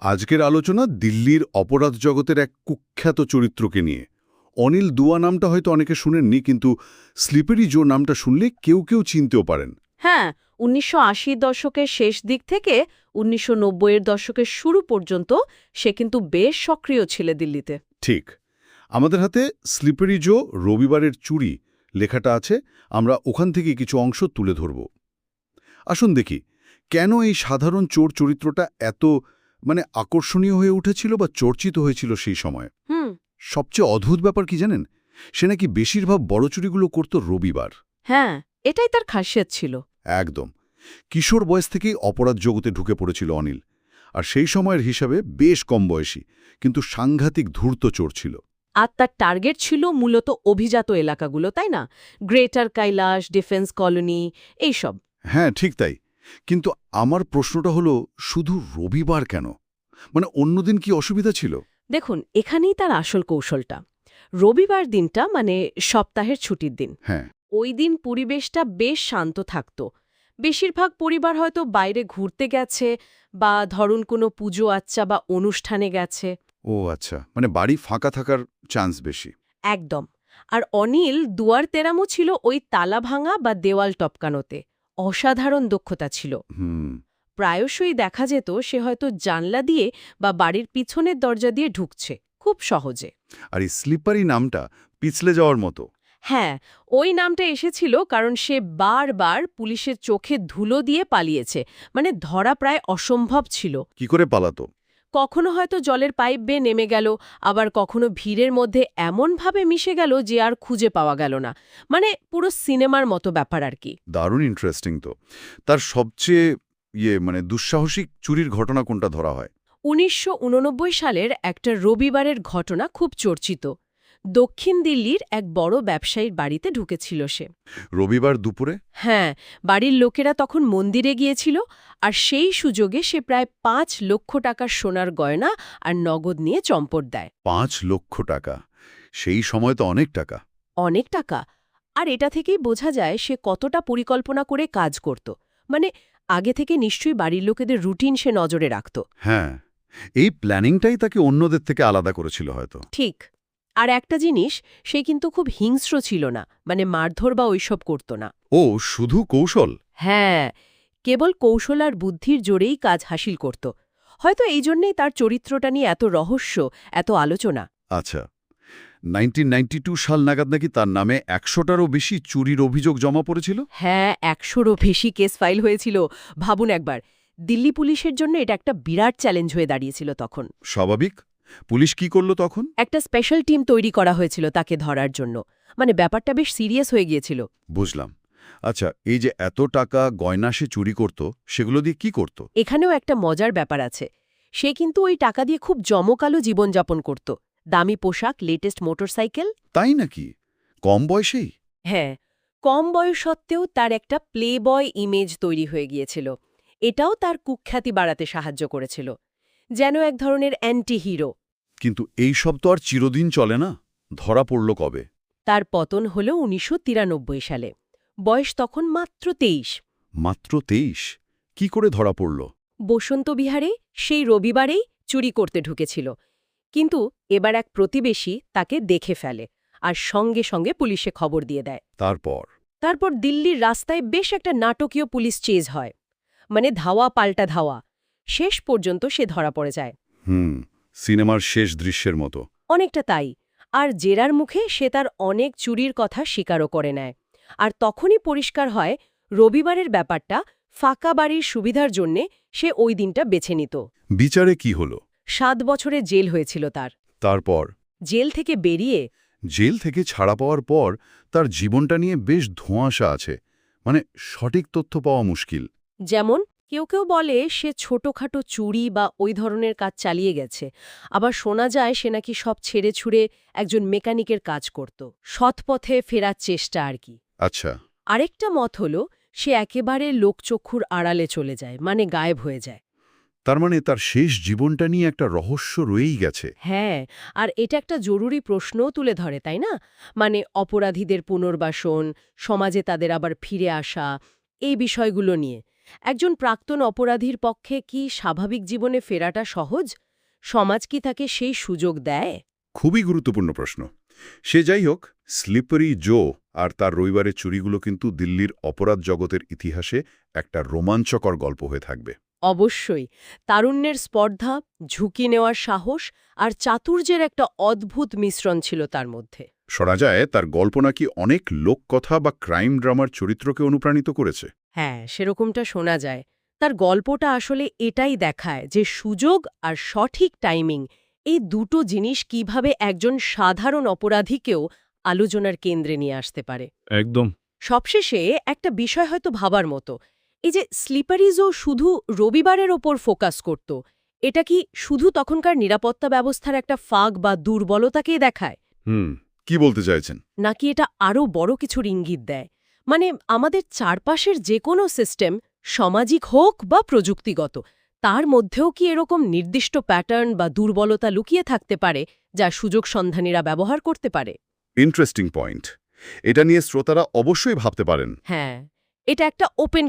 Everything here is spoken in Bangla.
আজকের আলোচনা দিল্লির অপরাধ জগতের এক কুখ্যাত চরিত্রকে নিয়ে। অনিল দুয়া নামটা হয়তো অনেকে শুনেননি, কিন্তু স্লিপারি জো নামটা শুনলে কেউ কেউ চিনতেও পারেন। হ্যাঁ, ১৯৮০ দশকের শেষ দিক থেকে ১৯৯০-এর দশকের শুরু পর্যন্ত সে কিন্তু বেশ সক্রিয় ছিল দিল্লিতে। ঠিক। আমাদের হাতে স্লিপারি জো রবিবারের চুরি লেখাটা আছে, আমরা ওখান থেকে কিছু অংশ তুলে ধরব। আসুন দেখি, কেন এই সাধারণ চোর চরিত্রটা এত আকর্ষণীয় হয়ে উঠেছিল বা চর্চিত হয়েছিল সেই সময়। সবচেয়ে অদ্ভুত ব্যাপার কি জানেন? সে নাকি বেশিরভাগ বড় চুরিগুলো করত রবিবার। হ্যাঁ, এটাই তার খাসিয়ত ছিল। একদম। কিশোর বয়স থেকেই অপরাধ জগতে ঢুকে পড়েছিল অনিল, আর সেই সময়ের হিসাবে বেশ কম বয়সী, কিন্তু সাংঘাতিক ধূর্ত চোর ছিল। আর তার টার্গেট ছিল মূলত অভিজাত এলাকাগুলো, তাই না? গ্রেটার কৈলাস, ডিফেন্স কলোনি, এইসব। হ্যাঁ, ঠিক তাই। কিন্তু আমার প্রশ্নটা হলো, শুধু রবিবার কেন? অন্যদিন কি অসুবিধা ছিল? দেখুন, এখানেই তার আসল কৌশলটা। রবিবার দিনটা সপ্তাহের ছুটির দিন। হ্যাঁ। ওই দিন পরিবেশটা বেশ শান্ত থাকত। বেশিরভাগ পরিবার হয়তো বাইরে ঘুরতে গেছে বা ধরুন কোনো পুজো আচ্চা বা অনুষ্ঠানে গেছে। ও আচ্ছা, বাড়ি ফাঁকা থাকার চান্স বেশি। একদম। আর অনিল দুয়ার তেরামো ছিল ওই তালা ভাঙা বা দেওয়াল টপকানোতে। অসাধারণ দক্ষতা ছিল। প্রায়শই দেখা যেত সে হয়তো জানলা দিয়ে বা বাড়ির পিছনের দরজা দিয়ে ঢুকছে, খুব সহজে। আর এই স্লিপারি নামটা পিছলে যাওয়ার মতো। হ্যাঁ, ওই নামটা এসেছিল কারণ সে বারবার পুলিশের চোখে ধুলো দিয়ে পালিয়েছে। ধরা প্রায় অসম্ভব ছিল। কি করে পালাতো? কখনো হয়তো জলের পাইপ বেয়ে নেমে গেল, আবার কখনো ভিড়ের মধ্যে এমনভাবে মিশে গেল যে আর খুঁজে পাওয়া গেল না। পুরো সিনেমার মতো ব্যাপার আর কি। দারুণ ইন্টারেস্টিং তো। তার সবচেয়ে দুঃসাহসিক চুরির ঘটনা কোনটা ধরা হয়? ১৯৮৯ সালের একটা রবিবারের ঘটনা খুব চর্চিত। দক্ষিণ দিল্লির এক বড় ব্যবসায়ীর বাড়িতে ঢুকেছিল সে। রবিবার দুপুরে? হ্যাঁ, বাড়ির লোকেরা তখন মন্দিরে গিয়েছিল, আর সেই সুযোগে সে প্রায় ৫ লক্ষ টাকার সোনার গয়না আর নগদ নিয়ে চম্পট দেয়। ৫ লক্ষ টাকা! সেই সময় তো অনেক টাকা। অনেক টাকা। আর এটা থেকেই বোঝা যায় সে কতটা পরিকল্পনা করে কাজ করত। আগে থেকে নিশ্চয়ই বাড়ির লোকেদের রুটিন সে নজরে রাখত। হ্যাঁ, এই প্ল্যানিংটাই তাকে অন্যদের থেকে আলাদা করেছিল হয়তো। ঠিক। আর একটা জিনিস, সে কিন্তু খুব হিংস্র ছিল না, মারধর বা ওইসব করত না। ও, শুধু কৌশল? হ্যাঁ, কেবল কৌশল আর বুদ্ধির জোরেই কাজ হাসিল করত। হয়তো এই জন্যেই তার চরিত্রটা নিয়ে এত রহস্য, এত আলোচনা। আচ্ছা, 1992 সাল নাগাদ নাকি তার নামে ১০০টারও বেশি চুরির অভিযোগ জমা পড়েছিল? হ্যাঁ, ১০০রও বেশি কেস ফাইল হয়েছিল। ভাবুন একবার, দিল্লি পুলিশের জন্য এটা একটা বিরাট চ্যালেঞ্জ হয়ে দাঁড়িয়েছিল তখন। স্বাভাবিক। পুলিশ কি করল তখন? একটা স্পেশাল টিম তৈরি করা হয়েছিল তাকে ধরার জন্য। ব্যাপারটা বেশ সিরিয়াস হয়ে গিয়েছিল। বুঝলাম। আচ্ছা, এই যে এত টাকা গয়না সে চুরি করত, সেগুলো দিয়ে কি করত? এখানেও একটা মজার ব্যাপার আছে। সে কিন্তু ওই টাকা দিয়ে খুব জমকালো জীবনযাপন করত। দামি পোশাক, লেটেস্ট মোটরসাইকেল। তাই নাকি? কম বয়সেই? হ্যাঁ, কম বয়স সত্ত্বেও তার একটা প্লে বয় ইমেজ তৈরি হয়ে গিয়েছিল। এটাও তার কুখ্যাতি বাড়াতে সাহায্য করেছিল, যেন এক ধরনের অ্যান্টি হিরো। কিন্তু এই সব তো আর চিরদিন চলে না। ধরা পড়ল কবে? তার পতন হল ১৯৯৩ সালে। বয়স তখন মাত্র ২৩। মাত্র ২৩? কি করে ধরা পড়ল? বসন্ত বিহারে সেই রবিবারেই চুরি করতে ঢুকেছিল। কিন্তু এবার এক প্রতিবেশী তাকে দেখে ফেলে, আর সঙ্গে সঙ্গে পুলিশে খবর দিয়ে দেয়। তারপর দিল্লির রাস্তায় বেশ একটা নাটকীয় পুলিশ চেজ হয়। ধাওয়া পাল্টা ধাওয়া। শেষ পর্যন্ত সে ধরা পড়ে যায়। সিনেমার শেষ দৃশ্যের মতো। অনেকটা তাই। আর জেরার মুখে সে তার অনেক চুরির কথা স্বীকারও করে নেয়। আর তখনই পরিষ্কার হয়, রবিবারের ব্যাপারটা ফাঁকা বাড়ির সুবিধার জন্যে সে ওই দিনটা বেছে নিত। বিচারে কি হলো? ৭ বছরের জেল হয়েছিল তার। তারপর? জেল থেকে বেরিয়ে জেল থেকে ছাড়া পাওয়ার পর তার জীবনটা নিয়ে বেশ ধোঁয়াশা আছে। সঠিক তথ্য পাওয়া মুশকিল। যেমন কেউ কেউ বলে সে ছোটখাটো চুরি বা ওই ধরনের কাজ চালিয়ে গেছে। আবার শোনা যায় সে নাকি সব ছেড়ে ছুড়ে একজন মেকানিকের কাজ করত। সৎপথে ফেরার চেষ্টা আর কি। আচ্ছা। আরেকটা মত হল সে একেবারে লোকচক্ষুর আড়ালে চলে যায়, গায়েব হয়ে যায়। তার তার শেষ জীবনটা নিয়ে একটা রহস্য রয়েই গেছে। হ্যাঁ, আর এটা একটা জরুরি প্রশ্নও তুলে ধরে, তাই না? অপরাধীদের পুনর্বাসন, সমাজে তাদের আবার ফিরে আসা, এই বিষয়গুলো নিয়ে। একজন প্রাক্তন অপরাধীর পক্ষে কি স্বাভাবিক জীবনে ফেরাটা সহজ? সমাজ কি তাকে সেই সুযোগ দেয়? খুবই গুরুত্বপূর্ণ প্রশ্ন। সে যাই হোক, স্লিপারি জো আর তার রবিবারের চুরিগুলো কিন্তু দিল্লির অপরাধ জগতের ইতিহাসে একটা রোমাঞ্চকর গল্প হয়ে থাকবে। অবশ্যই। তারুণ্যের স্পর্ধা, ঝুঁকি নেওয়ার সাহস আর চাতুর্যের একটা অদ্ভুত মিশ্রণ ছিল তার মধ্যে। শোনা যায় তার গল্প নাকি অনেক লোককথা বা ক্রাইম ড্রামার চরিত্রকে অনুপ্রাণিত করেছে। হ্যাঁ, সেরকমটা শোনা যায়। তার গল্পটা আসলে এটাই দেখায় যে সুযোগ আর সঠিক টাইমিং, এই দুটো জিনিস কিভাবে একজন সাধারণ অপরাধীকেও আলোচনার কেন্দ্রে নিয়ে আসতে পারে। একদম। সবশেষে একটা বিষয় হয়তো ভাবার মতো, এই যে স্লিপারিজও শুধু রবিবারের ওপর ফোকাস করত, এটা কি শুধু তখনকার নিরাপত্তা ব্যবস্থার একটা ফাঁক বা দুর্বলতাকেই দেখায়, কি বলতে চাইছেন? নাকি এটা আরও বড় কিছুর ইঙ্গিত দেয়? মানে আমাদের চারপাশের যে কোনো সিস্টেম, সামাজিক হোক বা প্রযুক্তিগত, তার মধ্যেও কি এরকম নির্দিষ্ট প্যাটার্ন বা দুর্বলতা লুকিয়ে থাকতে পারে যা সুযোগ সন্ধানীরা ব্যবহার করতে পারে? Interesting point. এটা নিয়ে শ্রোতারা অবশ্যই ভাবতে পারেন। হ্যাঁ, এটা একটা ওপেন